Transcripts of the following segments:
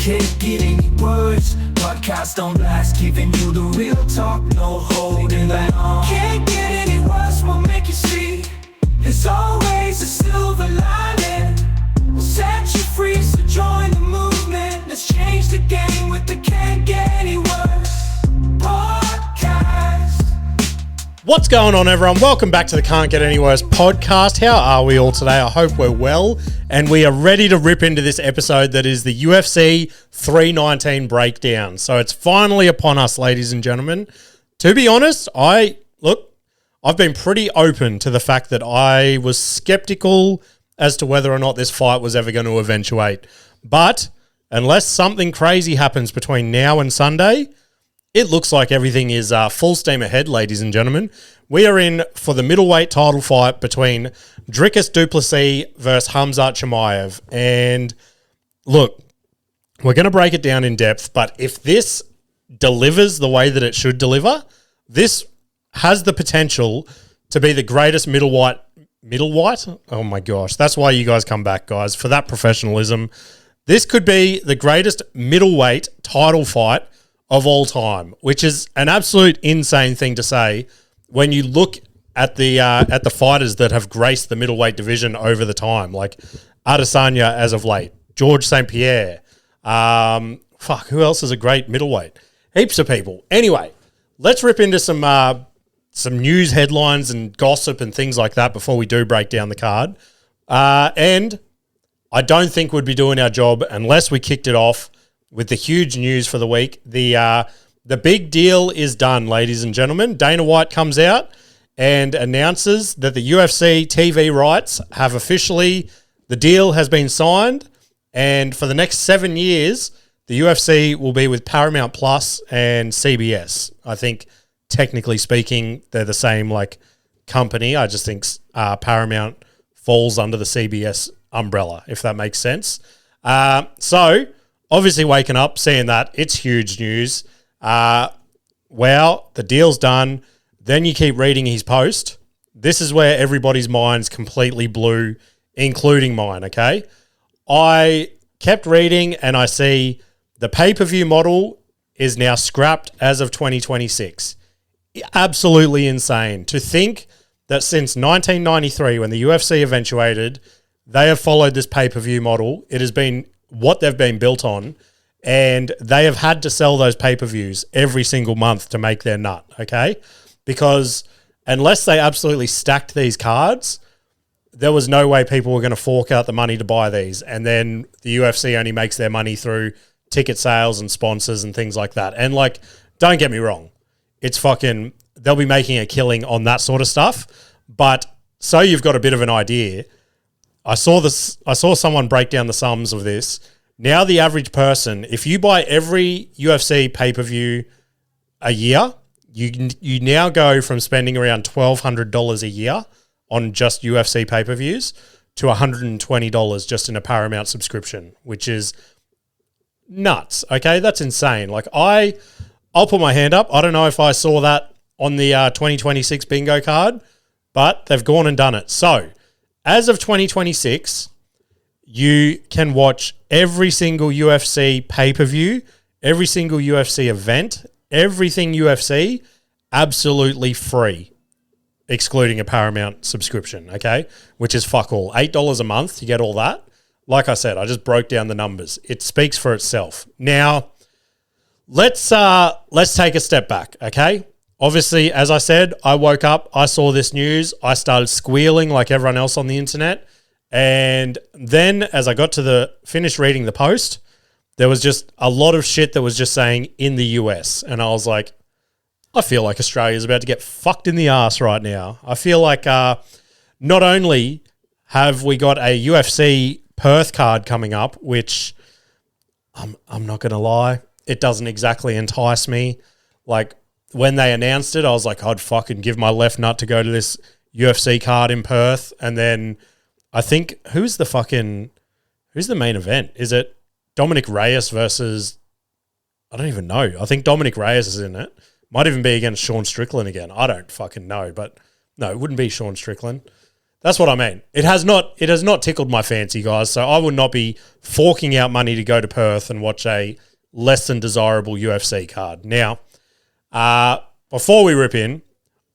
can't get any words. Podcasts don't last, giving you the real talk, no holding back. Can't get any worse, we'll make you see. There's always a silver lining. We'll set you free, so join the movement. Let's change the game with the Can't Get Any Worse podcast. What's going on, everyone? Welcome back to the Can't Get Any Worse podcast. How are we all today? I hope we're well, and we are ready to rip into this episode that is the UFC 319 breakdown. So it's finally upon us, ladies and gentlemen. To be honest, I've been pretty open to the fact that I was skeptical as to whether or not this fight was ever going to eventuate. But unless something crazy happens between now and Sunday, it looks like everything is full steam ahead, ladies and gentlemen. We are in for the middleweight title fight between Dricus du Plessis versus Khamzat Chimaev. And look, we're going to break it down in depth, but if this delivers the way that it should deliver, this has the potential to be the greatest middleweight? Oh my gosh, that's why you guys come back, guys, for that professionalism. This could be the greatest middleweight title fight of all time, which is an absolute insane thing to say when you look at the fighters that have graced the middleweight division over the time, like Adesanya as of late, George St. Pierre. Who else is a great middleweight? Heaps of people. Anyway, let's rip into some news headlines and gossip and things like that before we do break down the card. And I don't think we'd be doing our job unless we kicked it off with the huge news for the week. The big deal is done, ladies and gentlemen. Dana White comes out and announces that the UFC TV rights have officially, the deal has been signed, and for the next 7 years, the UFC will be with Paramount Plus and CBS. I think, technically speaking, they're the same company. I just think Paramount falls under the CBS umbrella, if that makes sense. So obviously waking up, seeing that, it's huge news. Well, the deal's done. Then you keep reading his post. This is where everybody's minds completely blew, including mine, okay? I kept reading and I see the pay-per-view model is now scrapped as of 2026. Absolutely insane to think that since 1993, when the UFC eventuated, they have followed this pay-per-view model. It has been what they've been built on, and they have had to sell those pay-per-views every single month to make their nut, okay? Because unless they absolutely stacked these cards, there was no way people were going to fork out the money to buy these, and then the UFC only makes their money through ticket sales and sponsors and things like that. And don't get me wrong, it's they'll be making a killing on that sort of stuff, but so you've got a bit of an idea. I saw someone break down the sums of this. Now the average person, if you buy every UFC pay-per-view a year, you now go from spending around $1,200 a year on just UFC pay-per-views to $120 just in a Paramount subscription, which is nuts. Okay, that's insane. I'll put my hand up. I don't know if I saw that on the 2026 bingo card, but they've gone and done it. So as of 2026, you can watch every single UFC pay-per-view, every single UFC event, everything UFC, absolutely free, excluding a Paramount subscription, okay? Which is fuck all. $8 a month, you get all that. Like I said, I just broke down the numbers. It speaks for itself. Now, let's take a step back, okay? Obviously, as I said, I woke up, I saw this news, I started squealing like everyone else on the internet, and then as I got to finish reading the post, there was just a lot of shit that was just saying in the US, and I was like, I feel like Australia's about to get fucked in the ass right now. I feel like not only have we got a UFC Perth card coming up, which I'm not going to lie, it doesn't exactly entice me. When they announced it, I was like, I'd fucking give my left nut to go to this UFC card in Perth. And then I think, who's the main event? Is it Dominic Reyes versus, I don't even know. I think Dominic Reyes is in it. Might even be against Sean Strickland again. I don't fucking know, but no, it wouldn't be Sean Strickland. That's what I mean. It has not tickled my fancy, guys. So I would not be forking out money to go to Perth and watch a less than desirable UFC card. Now, before we rip in,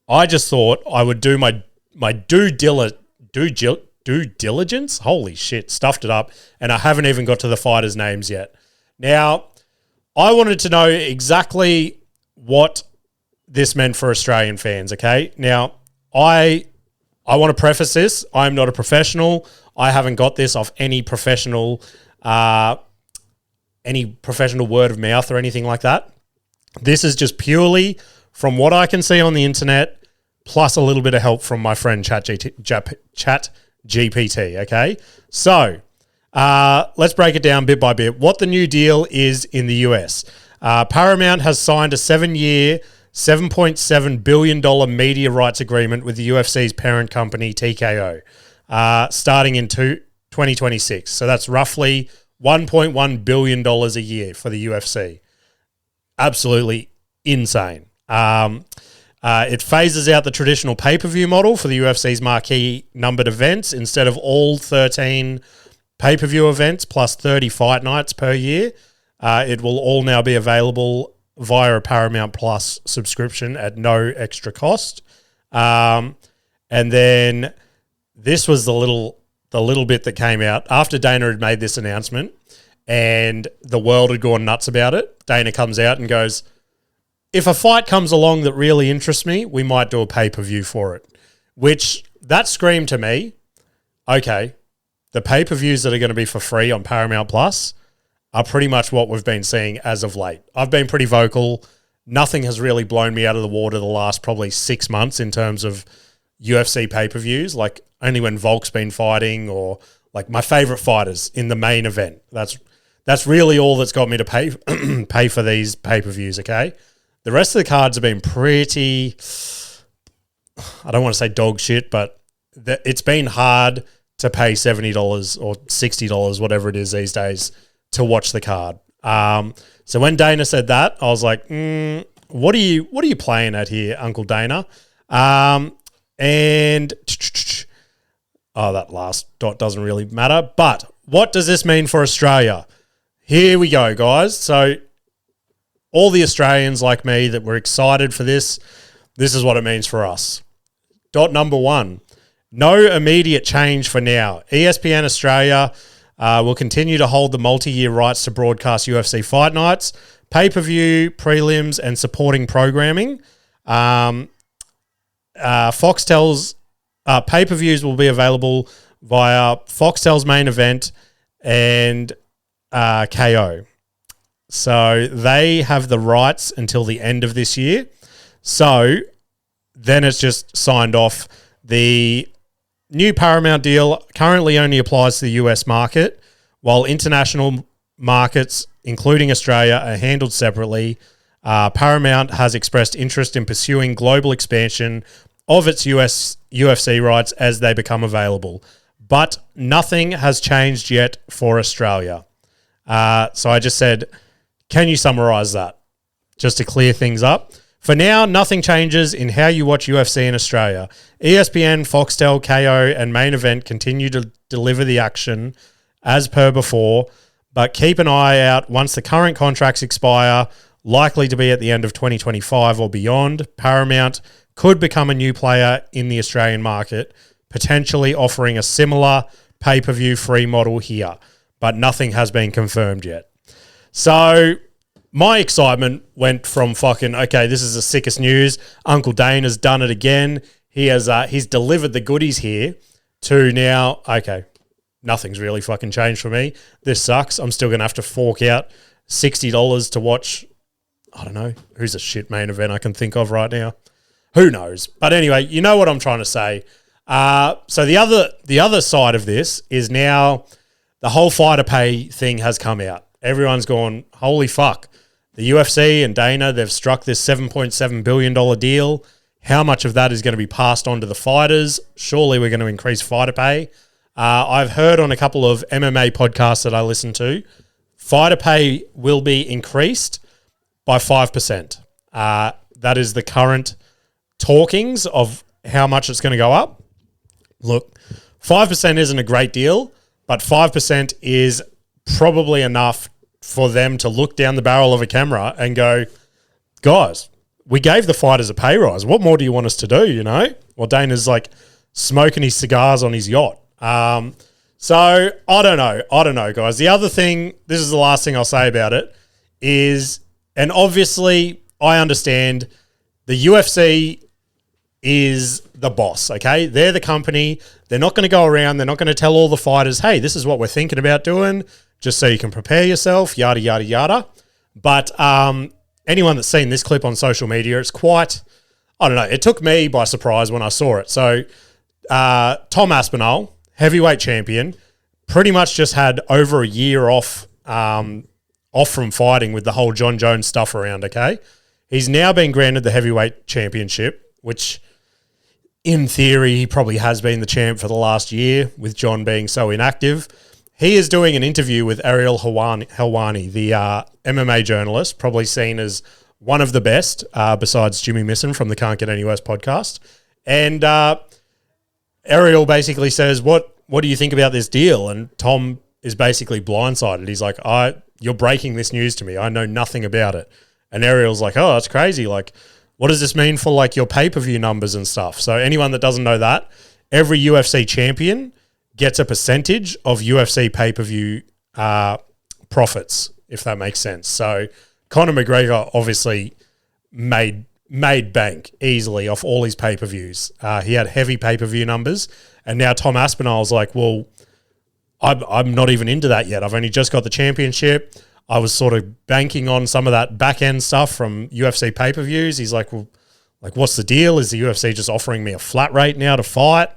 I just thought I would do my due diligence. Holy shit, stuffed it up, and I haven't even got to the fighters' names yet. Now, I wanted to know exactly what this meant for Australian fans. Okay, now I want to preface this. I'm not a professional. I haven't got this off any professional word of mouth or anything like that. This is just purely from what I can see on the internet, plus a little bit of help from my friend Chat GPT. Okay, so let's break it down bit by bit. What the new deal is in the US. Paramount has signed a 7-year, $7.7 billion media rights agreement with the UFC's parent company, TKO, starting in 2026. So that's roughly $1.1 billion a year for the UFC. Absolutely insane. It phases out the traditional pay-per-view model for the UFC's marquee numbered events. Instead of all 13 pay-per-view events plus 30 fight nights per year, it will all now be available via a Paramount Plus subscription at no extra cost. And then this was the little bit that came out after Dana had made this announcement and the world had gone nuts about it. Dana comes out and goes, if a fight comes along that really interests me, we might do a pay-per-view for it. Which, that screamed to me, okay, the pay-per-views that are going to be for free on Paramount Plus are pretty much what we've been seeing as of late. I've been pretty vocal. Nothing has really blown me out of the water the last probably 6 months in terms of UFC pay-per-views, like only when Volk's been fighting or like my favorite fighters in the main event. That's really all that's got me to pay pay for these pay-per-views, okay? The rest of the cards have been pretty, I don't want to say dog shit, but it's been hard to pay $70 or $60, whatever it is these days, to watch the card. So when Dana said that, I was like, what are you playing at here, Uncle Dana? And that last dot doesn't really matter. But what does this mean for Australia? Here we go, guys. So all the Australians like me that were excited for this is what it means for us. Dot number 1, no immediate change for now. ESPN Australia will continue to hold the multi-year rights to broadcast UFC fight nights, pay-per-view, prelims, and supporting programming. Foxtel's pay-per-views will be available via Foxtel's main event and KO. So they have the rights until the end of this year. So then it's just signed off. The new Paramount deal currently only applies to the US market, while international markets, including Australia, are handled separately. Paramount has expressed interest in pursuing global expansion of its UFC rights as they become available. But nothing has changed yet for Australia. So I just said, can you summarize that? Just to clear things up. For now, nothing changes in how you watch UFC in Australia. ESPN, Foxtel, KO, and Main Event continue to deliver the action as per before, but keep an eye out once the current contracts expire, likely to be at the end of 2025 or beyond. Paramount could become a new player in the Australian market, potentially offering a similar pay-per-view free model here, but nothing has been confirmed yet. So my excitement went from fucking, okay, this is the sickest news. Uncle Dane has done it again. He's delivered the goodies here, to now, okay, nothing's really fucking changed for me. This sucks. I'm still going to have to fork out $60 to watch, I don't know, who's a shit main event I can think of right now. Who knows? But anyway, you know what I'm trying to say. So the other side of this is now the whole fighter pay thing has come out. Everyone's gone, holy fuck. The UFC and Dana, they've struck this $7.7 billion deal. How much of that is going to be passed on to the fighters? Surely we're going to increase fighter pay. I've heard on a couple of MMA podcasts that I listen to, fighter pay will be increased by 5%. That is the current talkings of how much it's going to go up. Look, 5% isn't a great deal, but 5% is probably enough for them to look down the barrel of a camera and go, guys, we gave the fighters a pay rise. What more do you want us to do, you know? Well, Dana's like smoking his cigars on his yacht. So I don't know, guys. The other thing, this is the last thing I'll say about it, is, and obviously I understand the UFC is the boss, okay? They're the company. They're not going to go around. They're not going to tell all the fighters, hey, this is what we're thinking about doing, just so you can prepare yourself, yada, yada, yada. But anyone that's seen this clip on social media, it's quite, I don't know, it took me by surprise when I saw it. So Tom Aspinall, heavyweight champion, pretty much just had over a year off from fighting with the whole Jon Jones stuff around, okay? He's now been granted the heavyweight championship, which in theory he probably has been the champ for the last year with Jon being so inactive. He is doing an interview with Ariel Helwani, the MMA journalist, probably seen as one of the best besides Jimmy Misson from the Can't Get Any Worse podcast. And Ariel basically says, what do you think about this deal? And Tom is basically blindsided. He's like, you're breaking this news to me. I know nothing about it. And Ariel's like, oh, that's crazy. Like, what does this mean for like your pay-per-view numbers and stuff? So anyone that doesn't know that, every UFC champion gets a percentage of UFC pay-per-view profits, if that makes sense. So Conor McGregor obviously made bank easily off all his pay-per-views. He had heavy pay-per-view numbers. And now Tom Aspinall's like, well, I'm not even into that yet. I've only just got the championship. I was sort of banking on some of that back-end stuff from UFC pay-per-views. He's like, well, like, what's the deal? Is the UFC just offering me a flat rate now to fight?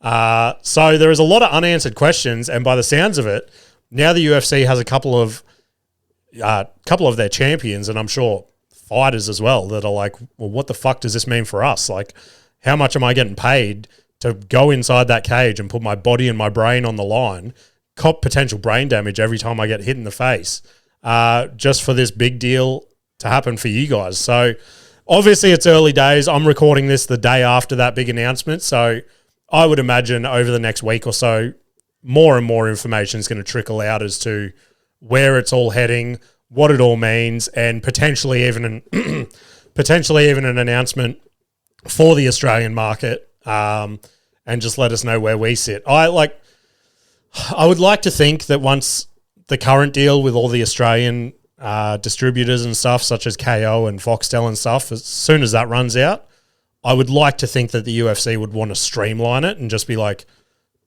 So there is a lot of unanswered questions. And by the sounds of it, now the UFC has a couple of their champions, and I'm sure fighters as well, that are like, well, what the fuck does this mean for us? Like, how much am I getting paid to go inside that cage and put my body and my brain on the line, cop potential brain damage every time I get hit in the face, just for this big deal to happen for you guys? So obviously it's early days. I'm recording this the day after that big announcement. So I would imagine over the next week or so, more and more information is going to trickle out as to where it's all heading, what it all means, and potentially even an announcement for the Australian market, and just let us know where we sit. I would like to think that once the current deal with all the Australian distributors and stuff, such as KO and Foxtel and stuff, as soon as that runs out, I would like to think that the UFC would want to streamline it and just be like,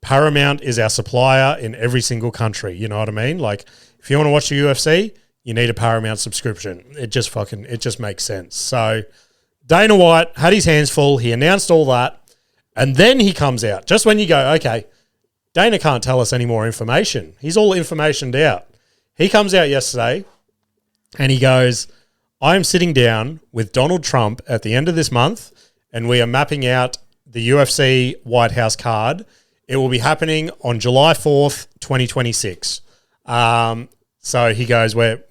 Paramount is our supplier in every single country. You know what I mean? Like, if you want to watch the UFC, you need a Paramount subscription. It just makes sense. So Dana White had his hands full. He announced all that. And then he comes out just when you go, okay, Dana can't tell us any more information. He's all informationed out. He comes out yesterday and he goes, I am sitting down with Donald Trump at the end of this month and we are mapping out the UFC White House card. It will be happening on July 4th, 2026. So he goes, we're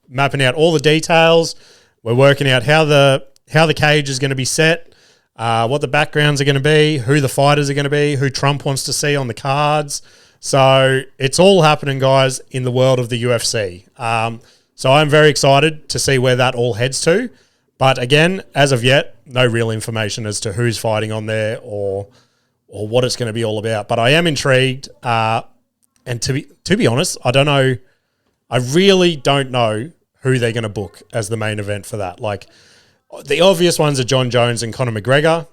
mapping out all the details. We're working out how the cage is going to be set, what the backgrounds are going to be, who the fighters are going to be, who Trump wants to see on the cards. So it's all happening, guys, in the world of the UFC. So I'm very excited to see where that all heads to. But again, as of yet, no real information as to who's fighting on there or what it's going to be all about. But I am intrigued. And to be honest, I don't know. I really don't know who they're going to book as the main event for that. Like, the obvious ones are Jon Jones and Conor McGregor.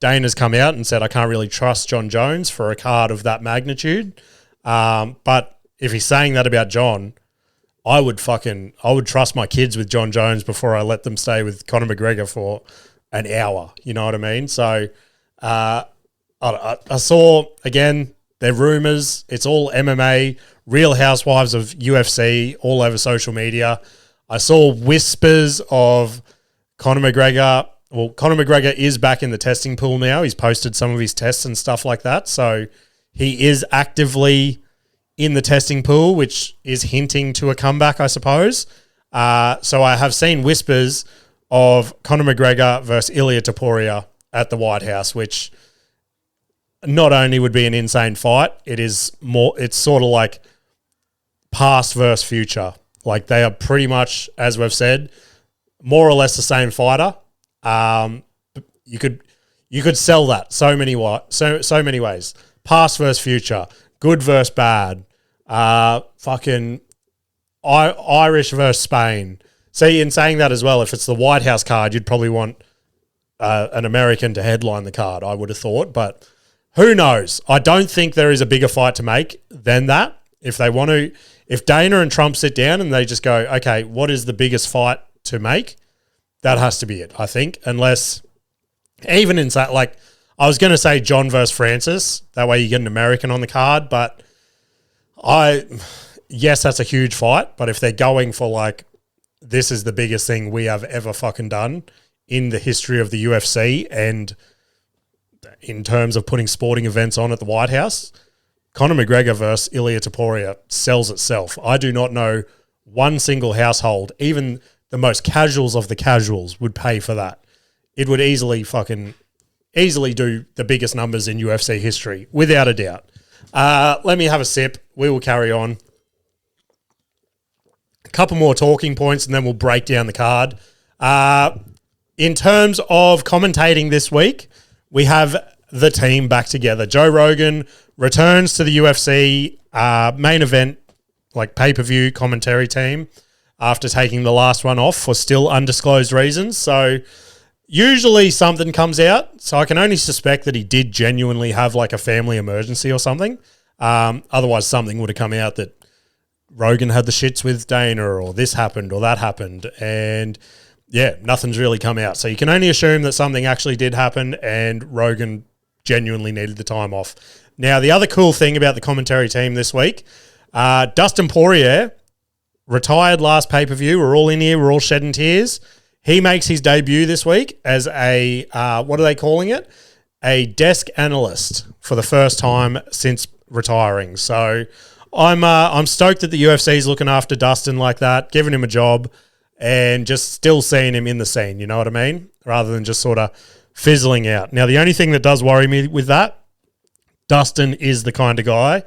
Dana's come out and said, I can't really trust Jon Jones for a card of that magnitude. But if he's saying that about Jon, I would trust my kids with Jon Jones before I let them stay with Conor McGregor for an hour. You know what I mean? So I saw, again, they're rumors. It's all MMA, Real Housewives of UFC all over social media. I saw whispers of Conor McGregor. Well, Conor McGregor is back in the testing pool now. He's posted some of his tests and stuff like that. So he is actively in the testing pool, which is hinting to a comeback, I suppose. So I have seen whispers of Conor McGregor versus Ilia Topuria at the White House, which not only would be an insane fight, it's sort of like past versus future. Like they are pretty much, as we've said, more or less the same fighter. You could sell that so many ways. Past versus future, good versus bad, fucking Irish versus Spain. See, in saying that as well, if it's the White House card, you'd probably want an American to headline the card, I would have thought. But who knows? I don't think there is a bigger fight to make than that. If they want to, if Dana and Trump sit down and they just go, okay, what is the biggest fight to make? That has to be it, I think. Unless, even in that, like, I was going to say John versus Francis. That way you get an American on the card. But yes, that's a huge fight. But if they're going for like, this is the biggest thing we have ever fucking done in the history of the UFC and in terms of putting sporting events on at the White House, Conor McGregor versus Ilia Topuria sells itself. I do not know one single household, even the most casuals of the casuals, would pay for that. It would easily do the biggest numbers in UFC history, without a doubt. Let me have a sip. We will carry on. A couple more talking points and then we'll break down the card. In terms of commentating this week, we have the team back together. Joe Rogan returns to the UFC main event, like pay-per-view commentary team, after taking the last one off for still undisclosed reasons. So usually something comes out. So I can only suspect that he did genuinely have like a family emergency or something. Otherwise something would have come out that Rogan had the shits with Dana or this happened or that happened. And yeah, nothing's really come out. So you can only assume that something actually did happen and Rogan genuinely needed the time off. Now, the other cool thing about the commentary team this week, Dustin Poirier retired last pay-per-view. We're all in here. We're all shedding tears. He makes his debut this week as a, what are they calling it? A desk analyst for the first time since retiring. So I'm stoked that the UFC is looking after Dustin like that, giving him a job and just still seeing him in the scene, you know what I mean? Rather than just sort of fizzling out. Now, the only thing that does worry me with that, Dustin is the kind of guy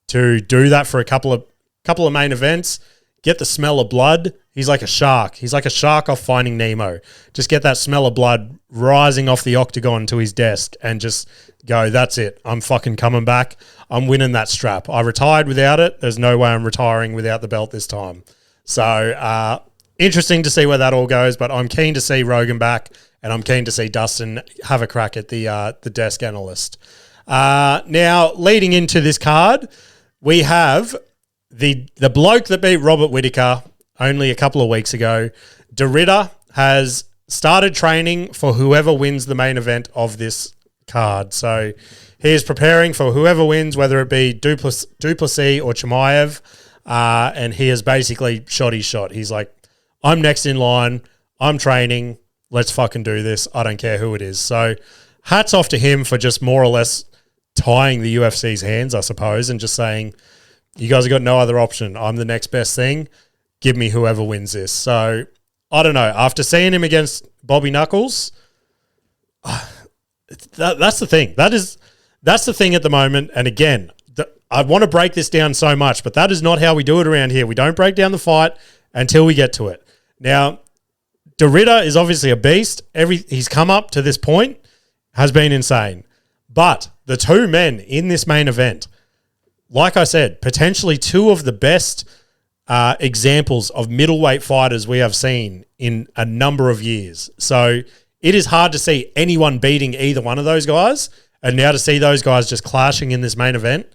to do that for a couple of main events, get the smell of blood. He's like a shark. He's like a shark off Finding Nemo. Just get that smell of blood rising off the octagon to his desk and just go, that's it. I'm fucking coming back. I'm winning that strap. I retired without it. There's no way I'm retiring without the belt this time. So, interesting to see where that all goes, but I'm keen to see Rogan back and I'm keen to see Dustin have a crack at the desk analyst. Now, leading into this card, we have the bloke that beat Robert Whittaker only a couple of weeks ago. De Ridder has started training for whoever wins the main event of this card. So he is preparing for whoever wins, whether it be Du Plessis or Chimaev, and he has basically shot his shot. He's like, I'm next in line. I'm training. Let's fucking do this. I don't care who it is. So hats off to him for just more or less tying the UFC's hands, I suppose, and just saying, you guys have got no other option. I'm the next best thing. Give me whoever wins this. So I don't know. After seeing him against Bobby Knuckles, that's the thing. That's the thing at the moment. And again, I want to break this down so much, but that is not how we do it around here. We don't break down the fight until we get to it. Now, De Ridder is obviously a beast. He's come up to this point, has been insane. But the two men in this main event, like I said, potentially two of the best examples of middleweight fighters we have seen in a number of years. So it is hard to see anyone beating either one of those guys. And now to see those guys just clashing in this main event,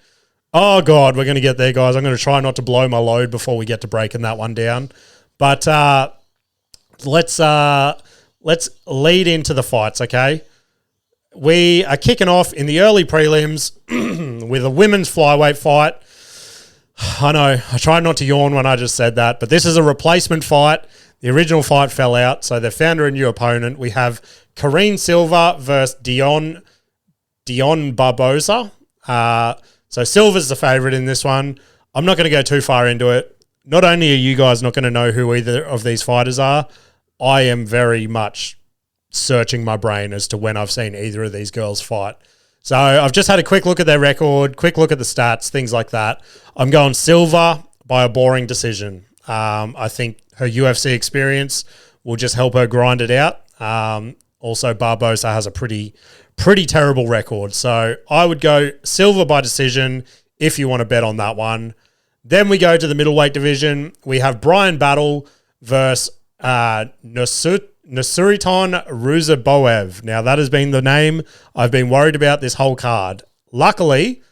oh God, we're going to get there, guys. I'm going to try not to blow my load before we get to breaking that one down. But let's lead into the fights, okay? We are kicking off in the early prelims with a women's flyweight fight. I know, I tried not to yawn when I just said that, but this is a replacement fight. The original fight fell out, so they found her a new opponent. We have Karine Silva versus Dion Barboza. So Silva's the favourite in this one. I'm not going to go too far into it. Not only are you guys not going to know who either of these fighters are, I am very much searching my brain as to when I've seen either of these girls fight. So I've just had a quick look at their record, quick look at the stats, things like that. I'm going Silva by a boring decision. I think her UFC experience will just help her grind it out. Also, Barbosa has a pretty terrible record. So I would go Silva by decision if you want to bet on that one. Then we go to the middleweight division. We have Brian Battle versus Nursultan Ruzaboev. Now, that has been the name I've been worried about this whole card. Luckily,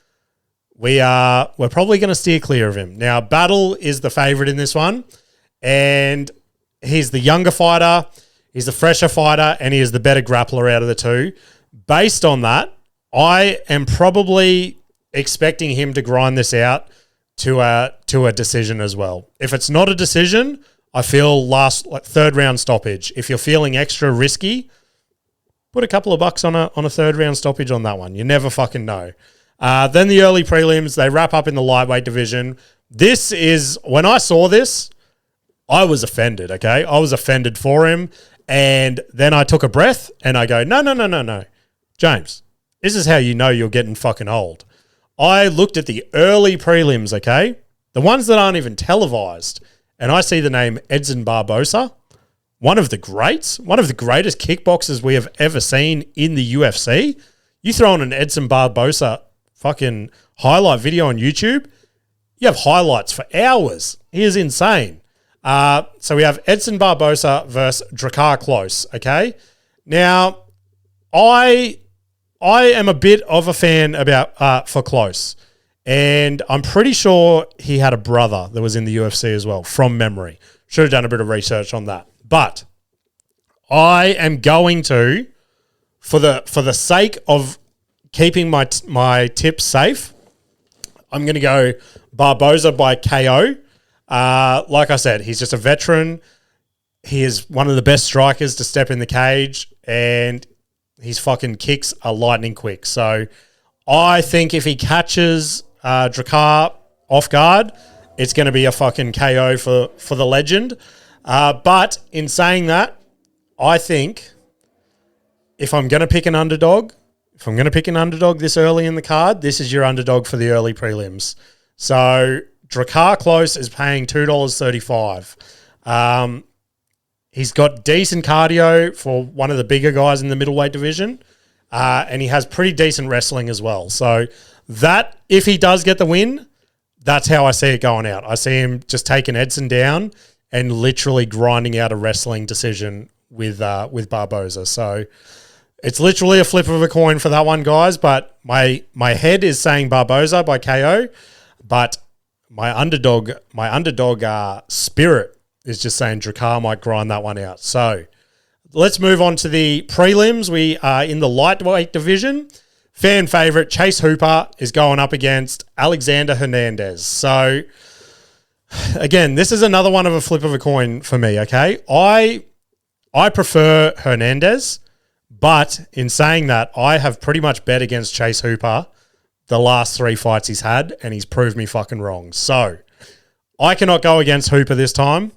we're probably going to steer clear of him. Now, Battle is the favorite in this one, and he's the younger fighter, he's the fresher fighter, and he is the better grappler out of the two. Based on that, I am probably expecting him to grind this out to a decision as well. If it's not a decision, I feel third round stoppage. If you're feeling extra risky, put a couple of bucks on a third round stoppage on that one. You never fucking know. Then the early prelims, they wrap up in the lightweight division. This is, when I saw this, I was offended, okay? I was offended for him. And then I took a breath and I go, no. James, this is how you know you're getting fucking old. I looked at the early prelims, okay? The ones that aren't even televised. And I see the name Edson Barbosa, one of the greats, one of the greatest kickboxers we have ever seen in the UFC. You throw on an Edson Barbosa fucking highlight video on YouTube, you have highlights for hours. He is insane. So we have Edson Barbosa versus Dricus Close, okay? Now, I am a bit of a fan for Close. And I'm pretty sure he had a brother that was in the UFC as well, from memory. Should have done a bit of research on that. But I am going to, for the sake of keeping my tips safe, I'm going to go Barbosa by KO. Like I said, he's just a veteran. He is one of the best strikers to step in the cage, and his fucking kicks are lightning quick. So I think if he catches Dricus off guard, it's going to be a fucking KO for the legend. But in saying that, I think if I'm going to pick an underdog, this early in the card, this is your underdog for the early prelims. So Dricus Close is paying $2.35. He's got decent cardio for one of the bigger guys in the middleweight division, and he has pretty decent wrestling as well. So that, if he does get the win, that's how I see it going out. I see him just taking Edson down and literally grinding out a wrestling decision with Barbosa. So it's literally a flip of a coin for that one, guys. But my head is saying Barbosa by KO, but my underdog spirit is just saying Dricus might grind that one out. So let's move on to the prelims. We are in the lightweight division. Fan favorite Chase Hooper is going up against Alexander Hernandez. So again, this is another one of a flip of a coin for me, okay? I prefer Hernandez, but in saying that, I have pretty much bet against Chase Hooper the last 3 fights he's had, and he's proved me fucking wrong. So I cannot go against Hooper this time.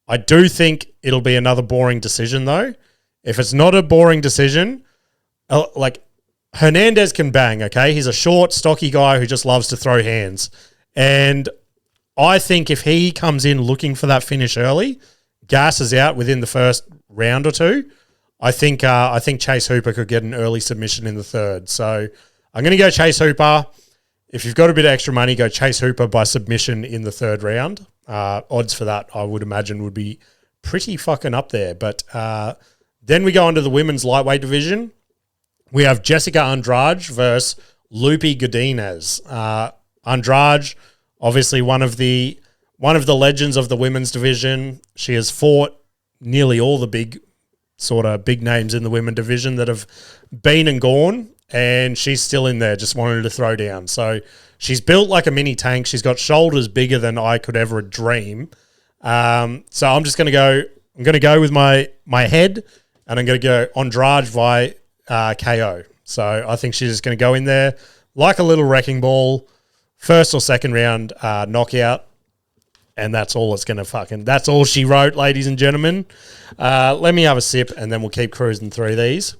I do think it'll be another boring decision, though. If it's not a boring decision, like Hernandez can bang, okay? He's a short, stocky guy who just loves to throw hands. And I think if he comes in looking for that finish early, gasses out within the first round or two, I think Chase Hooper could get an early submission in the third. So I'm going to go Chase Hooper. If you've got a bit of extra money, go Chase Hooper by submission in the third round. Odds for that, I would imagine, would be pretty fucking up there. But then we go into the women's lightweight division. We have Jessica Andrade versus Lupi Godinez. Andrade, obviously one of the legends of the women's division. She has fought nearly all the big names in the women division that have been and gone, and she's still in there, just wanted to throw down. So she's built like a mini tank. She's got shoulders bigger than I could ever dream. So I'm just going to go. I'm going to go with my head, and I'm going to go Andrade by KO. So I think she's just going to go in there like a little wrecking ball, first or second round knockout, and that's all it's going to that's all she wrote, ladies and gentlemen. Let me have a sip, and then we'll keep cruising through these.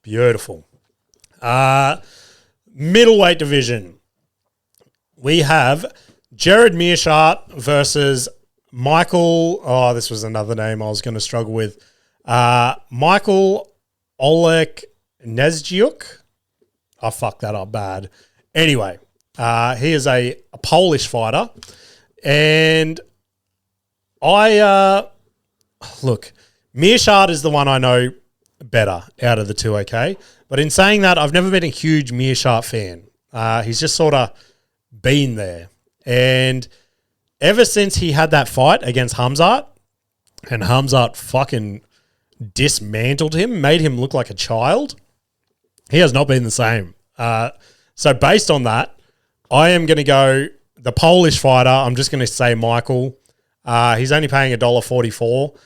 Beautiful. Middleweight division. We have Jared Meerschaert versus Michael. Oh, this was another name I was going to struggle with. Michael Olek Nezdziuk. I fucked that up bad. Anyway, he is a Polish fighter. And look, Meerschaert is the one I know better out of the two, okay? But in saying that, I've never been a huge Meerschaert fan. He's just sort of been there. And ever since he had that fight against Khamzat, and Khamzat fucking dismantled him, made him look like a child, he has not been the same. So based on that, I am going to go the Polish fighter. I'm just going to say Michael. He's only paying $1.44.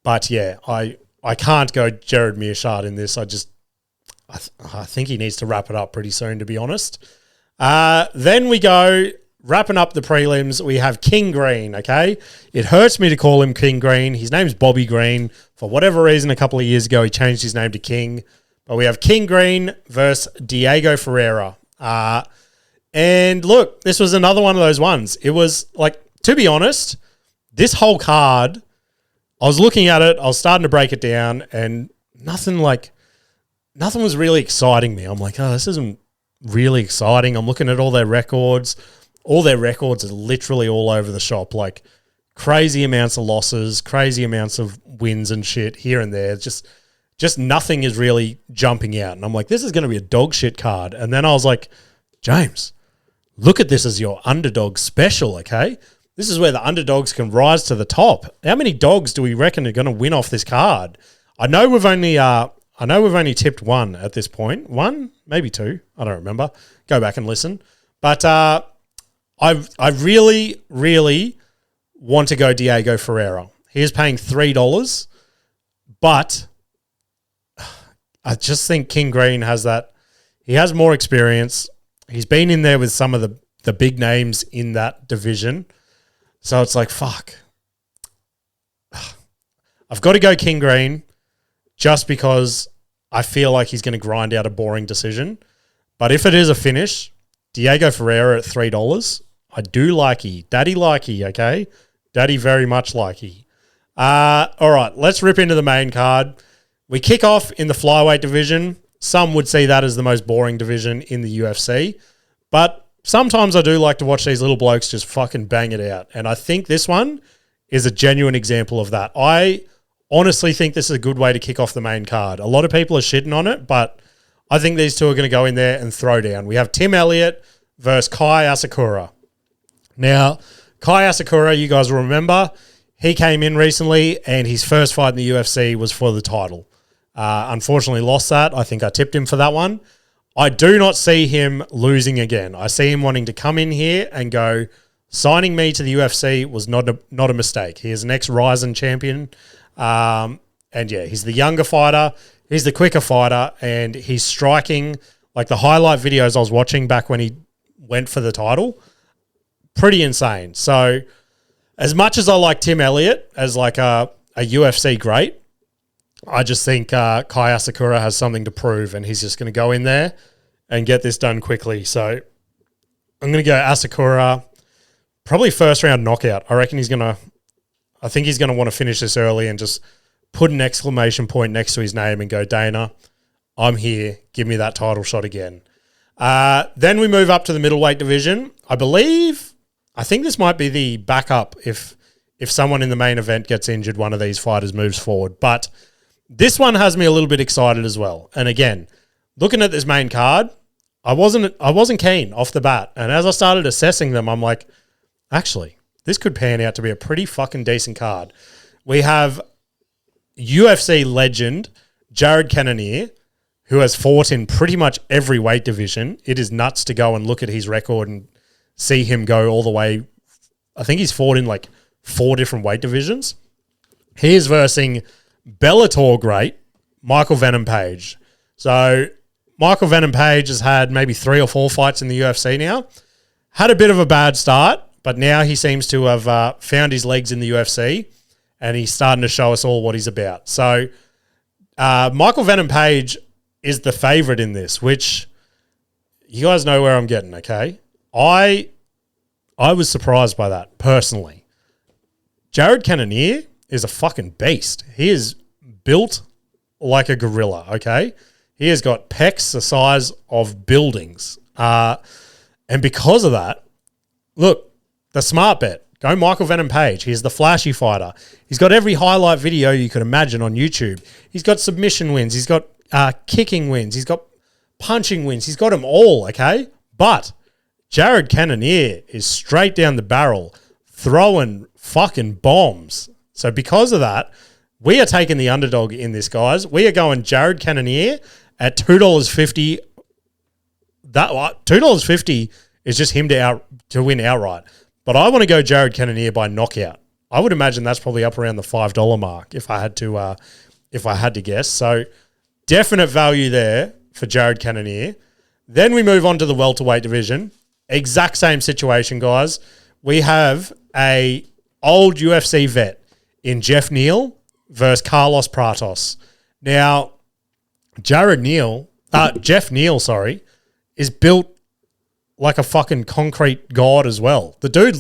But yeah, I can't go Jared Meerschaert in this. I think he needs to wrap it up pretty soon, to be honest. Then we go, wrapping up the prelims, we have King Green, okay? It hurts me to call him King Green. His name's Bobby Green. For whatever reason, a couple of years ago, he changed his name to King. But we have King Green versus Diego Ferreira. And look, this was another one of those ones. It was like, to be honest, this whole card, I was looking at it, I was starting to break it down, and nothing was really exciting me. I'm like, oh, this isn't really exciting. I'm looking at all their records. All their records are literally all over the shop, like crazy amounts of losses, crazy amounts of wins and shit here and there. Just nothing is really jumping out. And I'm like, this is going to be a dog shit card. And then I was like, James, look at this as your underdog special, okay? This is where the underdogs can rise to the top. How many dogs do we reckon are going to win off this card? I know we've only tipped one at this point. One, maybe two. I don't remember. Go back and listen. But I really, really want to go Diego Ferreira. He is paying $3, but I just think King Green has that. He has more experience. He's been in there with some of the big names in that division. So it's like, fuck. I've got to go King Green just because I feel like he's going to grind out a boring decision. But if it is a finish, Diego Ferreira at $3, I do likey. Daddy likey, okay? Daddy very much likey. All right, let's rip into the main card. We kick off in the flyweight division. Some would see that as the most boring division in the UFC. But sometimes I do like to watch these little blokes just fucking bang it out. And I think this one is a genuine example of that. I honestly think this is a good way to kick off the main card. A lot of people are shitting on it, but I think these two are going to go in there and throw down. We have Tim Elliott versus Kai Asakura. Now, Kai Asakura, you guys will remember, he came in recently and his first fight in the UFC was for the title. Unfortunately lost that. I think I tipped him for that one. I do not see him losing again. I see him wanting to come in here and go, signing me to the UFC was not a mistake. He is an ex-Ryzen champion. And yeah, he's the younger fighter. He's the quicker fighter. And he's striking, like the highlight videos I was watching back when he went for the title, pretty insane. So as much as I like Tim Elliott as like a UFC great, I just think Kai Asakura has something to prove, and he's just going to go in there and get this done quickly. So I'm going to go Asakura, probably first round knockout. I think he's going to want to finish this early and just put an exclamation point next to his name and go, Dana, I'm here. Give me that title shot again. Then we move up to the middleweight division. I think this might be the backup if someone in the main event gets injured, one of these fighters moves forward. But this one has me a little bit excited as well. And again, looking at this main card, I wasn't keen off the bat. And as I started assessing them, I'm like, actually, this could pan out to be a pretty fucking decent card. We have UFC legend Jared Cannonier, who has fought in pretty much every weight division. It is nuts to go and look at his record and see him go all the way. I think he's fought in like 4 different weight divisions. He is versing Bellator great Michael Venom Page. So Michael Venom Page has had maybe 3 or 4 fights in the UFC now. Had a bit of a bad start, but now he seems to have found his legs in the UFC, and he's starting to show us all what he's about. So Michael Venom Page is the favorite in this, which you guys know where I'm getting, okay? I was surprised by that, personally. Jared Cannonier is a fucking beast. He is built like a gorilla, okay? He has got pecs the size of buildings. And because of that, look, the smart bet, go Michael Venom Page. He's the flashy fighter. He's got every highlight video you could imagine on YouTube. He's got submission wins. He's got kicking wins. He's got punching wins. He's got them all, okay? But Jared Cannonier is straight down the barrel, throwing fucking bombs. So because of that, we are taking the underdog in this, guys. We are going Jared Cannonier at $2.50. That $2.50 is just him to win outright. But I want to go Jared Cannonier by knockout. I would imagine that's probably up around the $5 mark if I had to guess. So definite value there for Jared Cannonier. Then we move on to the welterweight division. Exact same situation, guys. We have a old UFC vet in Jeff Neal versus Carlos Pratos. Now, Jeff Neal, is built like a fucking concrete god as well. The dude,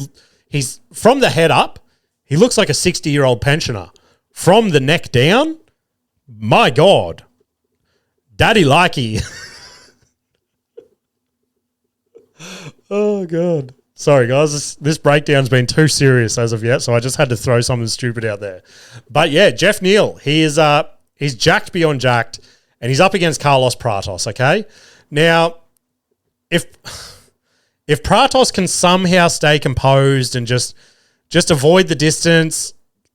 he's from the head up, he looks like a 60-year-old pensioner. From the neck down, my God, daddy likey. Oh, God. Sorry, guys. This breakdown's been too serious as of yet, so I just had to throw something stupid out there. But, yeah, Jeff Neal, he's jacked beyond jacked, and he's up against Carlos Pratos, okay? Now, if Pratos can somehow stay composed and just avoid the distance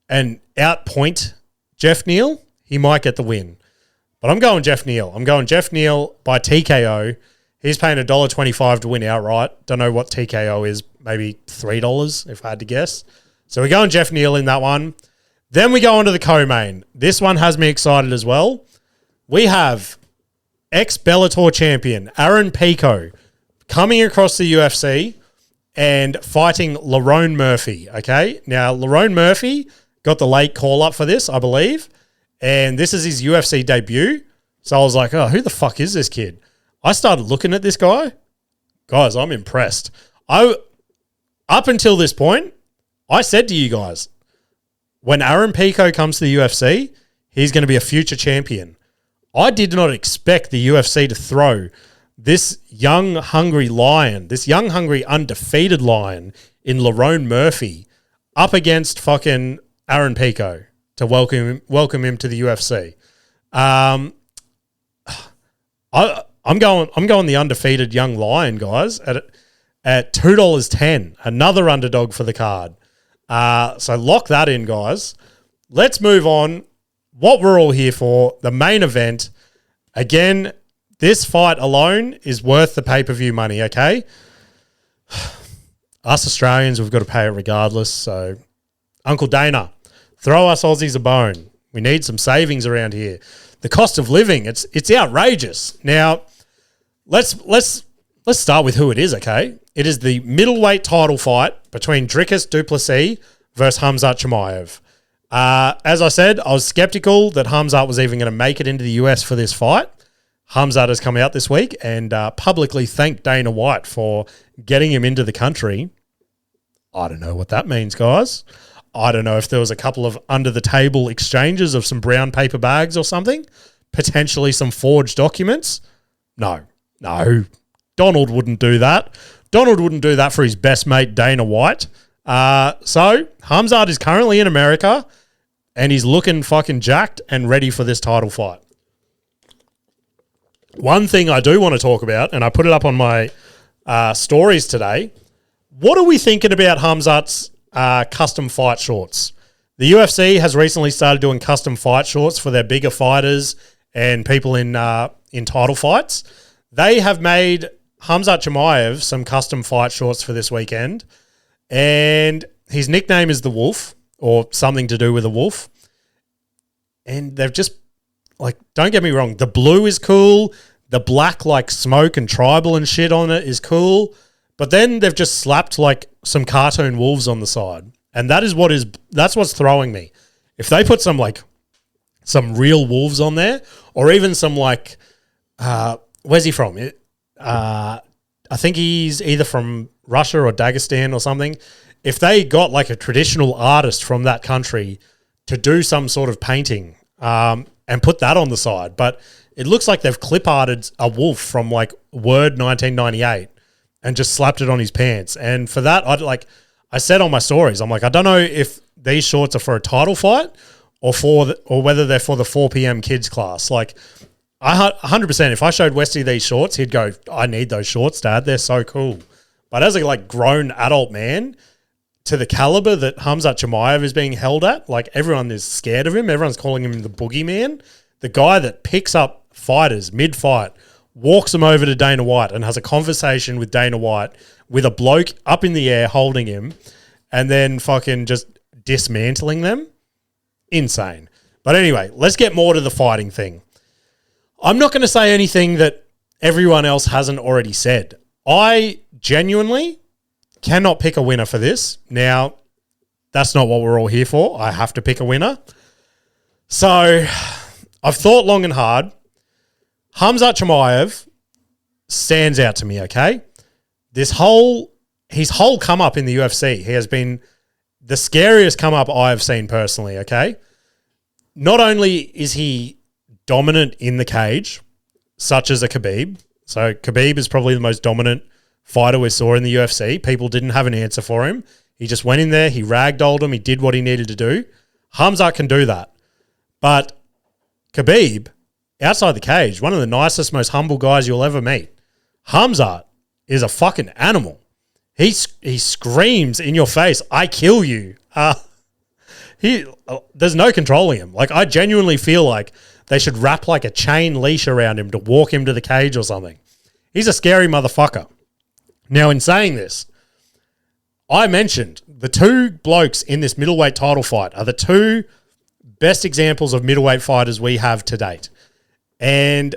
and outpoint Jeff Neal, he might get the win. But I'm going Jeff Neal. I'm going Jeff Neal by TKO. He's paying $1.25 to win outright. Don't know what TKO is. Maybe $3 if I had to guess. So we're going Jeff Neal in that one. Then we go on to the co-main. This one has me excited as well. We have ex-Bellator champion Aaron Pico coming across the UFC and fighting Lerone Murphy, okay? Now, Lerone Murphy got the late call-up for this, I believe, and this is his UFC debut. So I was like, oh, who the fuck is this kid? I started looking at this guy. Guys, I'm impressed. Up until this point, I said to you guys, when Aaron Pico comes to the UFC, he's going to be a future champion. I did not expect the UFC to throw this young, hungry lion, this young, hungry, undefeated lion in Lerone Murphy up against fucking Aaron Pico to welcome him to the UFC. I'm going the undefeated young lion, guys, at $2.10, another underdog for the card. So lock that in, guys. Let's move on. What we're all here for, the main event. Again, this fight alone is worth the pay-per-view money, okay? Us Australians, we've got to pay it regardless. So, Uncle Dana, throw us Aussies a bone. We need some savings around here. The cost of living, it's outrageous. Now, let's start with who it is, okay? It is the middleweight title fight between Dricus du Plessis versus Khamzat Chimaev. As I said, I was skeptical that Khamzat was even going to make it into the US for this fight. Khamzat has come out this week and publicly thanked Dana White for getting him into the country. I don't know what that means, guys. I don't know if there was a couple of under-the-table exchanges of some brown paper bags or something. Potentially some forged documents. No. Donald wouldn't do that. Donald wouldn't do that for his best mate, Dana White. So, Khamzat is currently in America, and he's looking fucking jacked and ready for this title fight. One thing I do want to talk about, and I put it up on my stories today, what are we thinking about Khamzat's custom fight shorts? The UFC has recently started doing custom fight shorts for their bigger fighters and people in title fights. They have made Khamzat Chimaev some custom fight shorts for this weekend, and his nickname is the Wolf, or something to do with a wolf. And they've just, like, don't get me wrong, the blue is cool, the black, like, smoke and tribal and shit on it is cool, but then they've just slapped, like, some cartoon wolves on the side. And that's what's throwing me. If they put some, like, some real wolves on there, or even some like, where's he from? I think he's either from Russia or Dagestan or something. If they got like a traditional artist from that country to do some sort of painting and put that on the side, but it looks like they've clip arted a wolf from like Word 1998 and just slapped it on his pants. And for that, I said on my stories, I'm like, I don't know if these shorts are for a title fight or whether they're for the 4 p.m. kids class. Like, 100%, if I showed Westy these shorts, he'd go, I need those shorts, Dad. They're so cool. But as a like grown adult man, to the caliber that Khamzat Chimaev is being held at, like everyone is scared of him. Everyone's calling him the boogeyman. The guy that picks up fighters mid-fight, walks them over to Dana White and has a conversation with Dana White with a bloke up in the air holding him and then fucking just dismantling them. Insane. But anyway, let's get more to the fighting thing. I'm not going to say anything that everyone else hasn't already said. I genuinely cannot pick a winner for this. Now, that's not what we're all here for. I have to pick a winner. So, I've thought long and hard. Khamzat Chimaev stands out to me, okay? His whole come up in the UFC, he has been the scariest come up I have seen personally, okay? Not only is he dominant in the cage, such as a Khabib. So Khabib is probably the most dominant fighter we saw in the UFC. People didn't have an answer for him. He just went in there, he ragdolled him, he did what he needed to do. Khamzat can do that. But Khabib, outside the cage, one of the nicest, most humble guys you'll ever meet. Khamzat is a fucking animal. He screams in your face, I kill you. There's no controlling him. Like, I genuinely feel like they should wrap like a chain leash around him to walk him to the cage or something. He's a scary motherfucker. Now, in saying this, I mentioned the two blokes in this middleweight title fight are the two best examples of middleweight fighters we have to date. And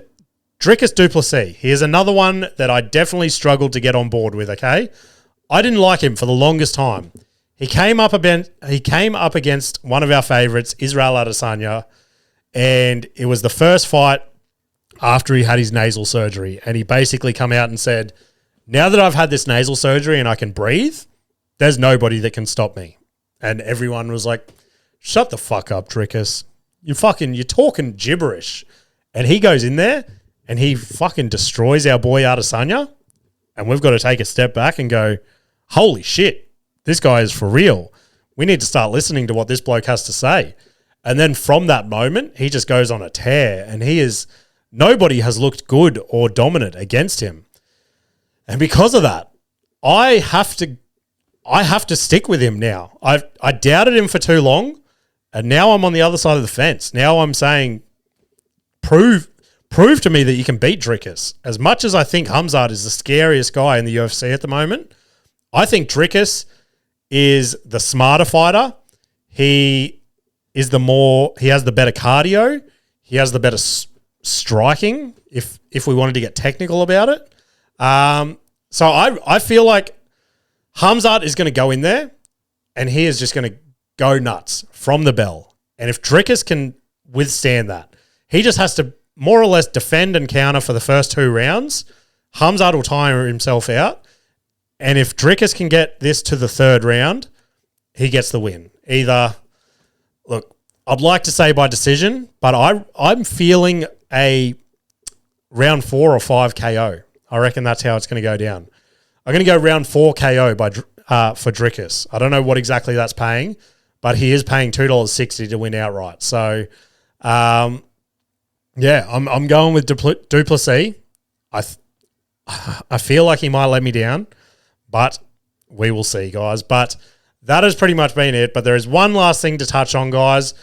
Dricus du Plessis, he is another one that I definitely struggled to get on board with, okay? I didn't like him for the longest time. He came up against one of our favourites, Israel Adesanya, and it was the first fight after he had his nasal surgery. And he basically come out and said, now that I've had this nasal surgery and I can breathe, there's nobody that can stop me. And everyone was like, shut the fuck up, Dricus. You're talking gibberish. And he goes in there and he fucking destroys our boy Adesanya. And we've got to take a step back and go, holy shit, this guy is for real. We need to start listening to what this bloke has to say. And then from that moment, he just goes on a tear and nobody has looked good or dominant against him. And because of that, I have to stick with him now. I doubted him for too long, and now I'm on the other side of the fence. Now I'm saying, prove to me that you can beat Dricus. As much as I think Khamzat is the scariest guy in the UFC at the moment, I think Dricus is the smarter fighter. He has the better cardio. He has the better striking, if we wanted to get technical about it. So I feel like Khamzat is going to go in there and he is just going to go nuts from the bell. And if Dricus can withstand that, he just has to more or less defend and counter for the first 2 rounds. Khamzat will tire himself out. And if Dricus can get this to the 3rd round, he gets the win. Look, I'd like to say by decision, but I'm feeling a round 4 or 5 KO. I reckon that's how it's going to go down. I'm going to go round 4 KO for Dricus. I don't know what exactly that's paying, but he is paying $2.60 to win outright. So, I'm going with du Plessis. I feel like he might let me down, but we will see, guys. But that has pretty much been it. But there is one last thing to touch on, guys.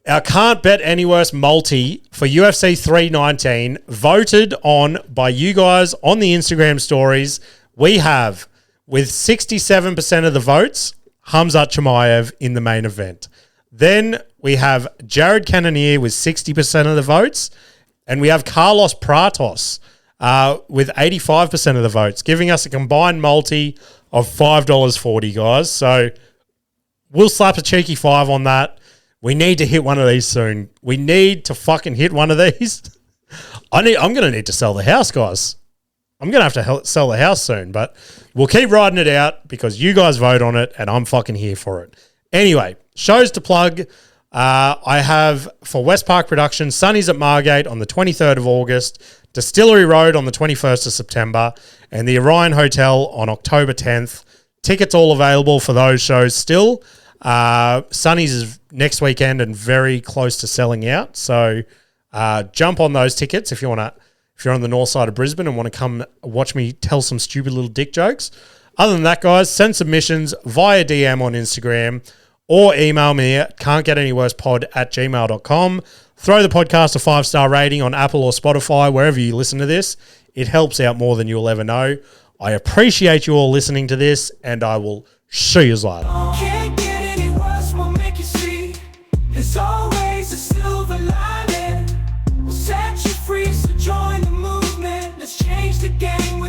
Our Can't Bet Any Worse multi for UFC 319, voted on by you guys on the Instagram stories. We have, with 67% of the votes, Khamzat Chimaev in the main event. Then we have Jared Cannonier with 60% of the votes, and we have Carlos Pratos with 85% of the votes, giving us a combined multi of $5.40, guys. So we'll slap a cheeky 5 on that. We need to hit one of these soon. We need to fucking hit one of these. I'm going to need to sell the house, guys. I'm going to have to sell the house soon, but we'll keep riding it out because you guys vote on it and I'm fucking here for it. Anyway, shows to plug. I have for West Park Productions, Sunny's at Margate on the 23rd of August, Distillery Road on the 21st of September, and the Orion Hotel on October 10th. Tickets all available for those shows still. Sunny's is next weekend and very close to selling out. So jump on those tickets if you're on the north side of Brisbane and want to come watch me tell some stupid little dick jokes. Other than that, guys, send submissions via DM on Instagram or email me at can'tgetanywhorsepod@gmail.com. Throw the podcast a 5-star rating on Apple or Spotify, wherever you listen to this. It helps out more than you'll ever know. I appreciate you all listening to this, and I will see you later. Can't get any worse, we'll make you see. There's always a silver lining. We'll set you free, so join the movement. Let's change the game.